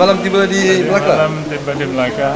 Semalam tiba di Melaka. Semalam tiba di Melaka.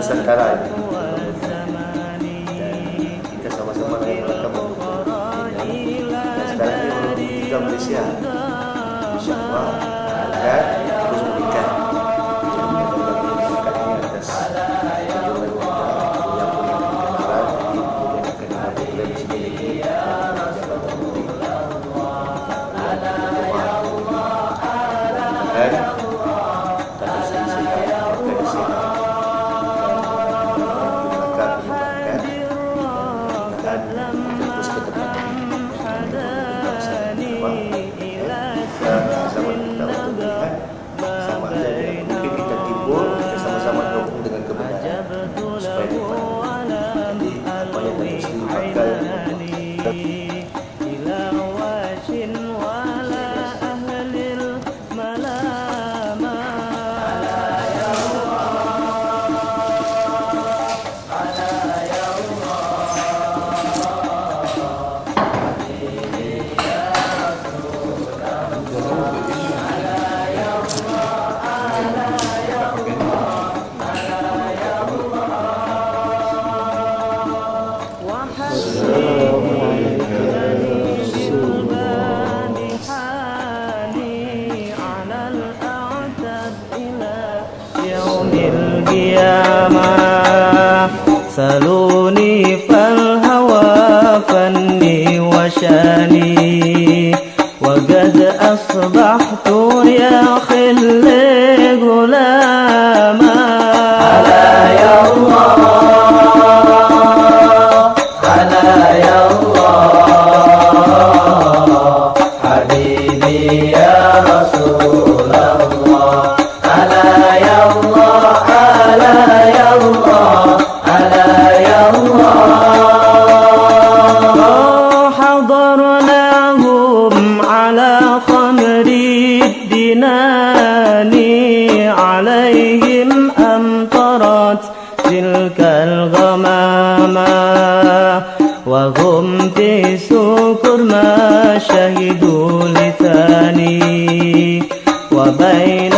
Nusantara ini. Kita sama-sama dengan bertemu. Dan sekarang ini menuju juga Malaysia. InsyaAllah akan terus memberikan berkat ini atas kunjungan kita yang punya kebenaran di kemudian akan ada di sini سلوني فالهوى فني وشاني وقد أصبحت يا خل غلاما على يا الله على يا الله حبيبي يا رسول الله على يا الله على يا الله حضرناهم على خمر الدنان عليهم أمطرت تلك الغمامة وهم في سكر ما شهدوا لثاني وبين